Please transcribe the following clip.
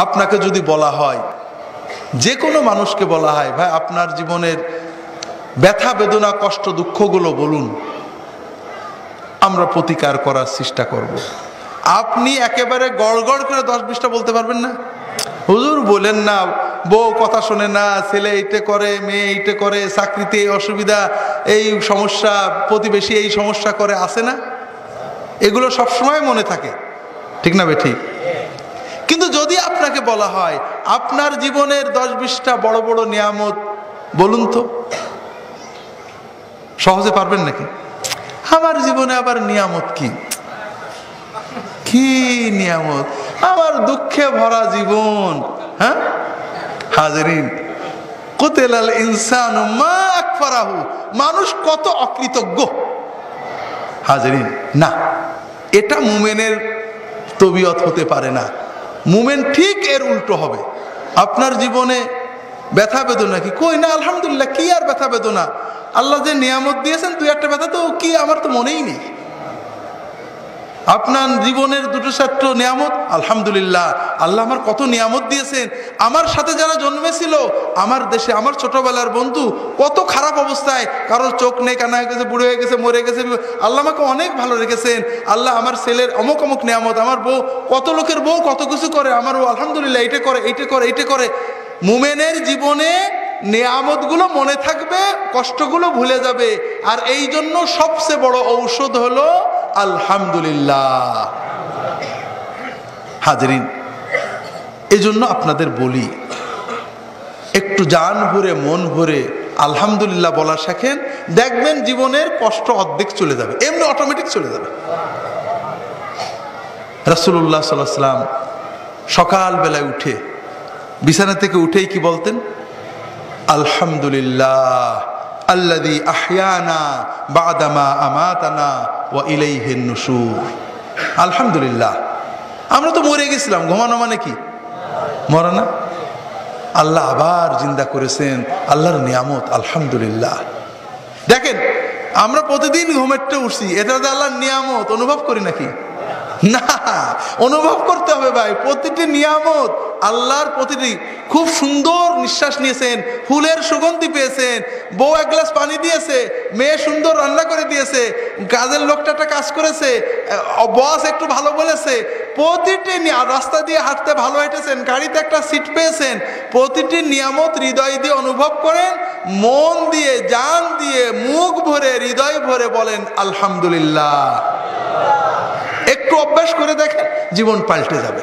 আপনাকে যদি বলা হয়, যে কোনো মানুষকে বলা হয়, ভাই আপনার জীবনের ব্যথা বেদনা কষ্ট দুঃখগুলো বলুন, আমরা প্রতিকার করার চেষ্টা করব। আপনি একেবারে গড়গড় করে 10-20টা বলতে পারবেন না? হুজুর বলেন না, বউ কথা শোনে না, ছেলে এইটা করে, মেয়ে এইটা করে, চাকরিতে এই অসুবিধা, এই সমস্যা, প্রতিবেশী এই সমস্যা করে, আসে না? এগুলো সবসময় মনে থাকে, ঠিক না বেঠিক? কিন্তু যদি আপনাকে বলা হয় আপনার জীবনের 10-20টা বড় বড় নিয়ামত বলুন তো, সহজে পারবেন নাকি? আমার জীবনে আবার নিয়ামত কি? কি নিয়ামত? আমার দুঃখে ভরা জীবন। হ্যাঁ হাজরিন, কুতিলাল ইনসানু মা আকফারাহু, মানুষ কত অকৃতজ্ঞ। হাজরিন, না, এটা মুমিনের তবিয়ত হতে পারে না। মুমিন ঠিক এর উল্টো হবে। আপনার জীবনে ব্যথা বেদনা কি? কই না, আলহামদুলিল্লাহ, কি আর ব্যথা বেদনা? আল্লাহ যে নিয়ামত দিয়েছেন, তুই একটা ব্যথা তো কি, আমার তো মনেই নেই। আপনার জীবনের 2-4টা নিয়ামত, আলহামদুলিল্লাহ, আল্লাহ আমার কত নিয়ামত দিয়েছেন। আমার সাথে যারা জন্মেছিল আমার দেশে, আমার ছোটবেলার বন্ধু, কত খারাপ অবস্থায়, কারোর চোখ নেই, কানা হয়ে গেছে, বুড়ো হয়ে গেছে, মরে গেছে, আল্লাহ আমাকে অনেক ভালো রেখেছেন। আল্লাহ আমার ছেলের অমুক অমুক নিয়ামত, আমার বউ, কত লোকের বউ কত কিছু করে, আমার বউ আলহামদুলিল্লাহ এইটা করে, এইটা করে, এইটা করে। মুমিনের জীবনে নিয়ামতগুলো মনে থাকবে, কষ্টগুলো ভুলে যাবে। আর এই জন্য সবচেয়ে বড় ঔষধ হলো আলহামদুলিল্লাহ। হাজরিন, এই জন্য আপনাদের বলি, একটু জান ভরে মন ভরে আলহামদুলিল্লাহ বলা শেখেন, দেখবেন জীবনের কষ্ট অর্ধেক চলে যাবে, এমনি অটোমেটিক চলে যাবে। রাসূলুল্লাহ সাল্লাল্লাহু আলাইহি ওয়াসাল্লাম সকালবেলায় উঠে, বিছানা থেকে উঠেই কি বলতেন? আলহামদুলিল্লাহ আল্লাযী আহয়ানা বা'দামা আমাতানা ওয়া ইলাইহিন নুশুর। আলহামদুলিল্লাহ, আমরা তো মরে গেছিলাম, ঘুমানো মানে কি? মরা না? আল্লাহ আবার জিন্দা করেছেন, আল্লাহর নিয়ামত, আলহামদুলিল্লাহ। দেখেন, আমরা প্রতিদিন ঘুমেরটা উঠছি, এটা যে আল্লাহর নিয়ামত অনুভব করি নাকি? না, অনুভব করতে হবে ভাই। প্রতিটি নিয়ামত আল্লাহর, প্রতিটি। খুব সুন্দর নিঃশ্বাস নিয়েছেন, ফুলের সুগন্ধি পেয়েছেন, বউ এক গ্লাস পানি দিয়েছে, মেয়ে সুন্দর রান্না করে দিয়েছে, কাজের লোকটা একটা কাজ করেছে, বস একটু ভালো বলেছে, প্রতিটি রাস্তা দিয়ে হাঁটতে ভালো হেঁটেছেন, গাড়িতে একটা সিট পেয়েছেন, প্রতিটি নিয়ামত হৃদয় দিয়ে অনুভব করেন, মন দিয়ে, জান দিয়ে, মুখ ভরে, হৃদয় ভরে বলেন আলহামদুলিল্লাহ। একটু অভ্যাস করে দেখেন, জীবন পাল্টে যাবে।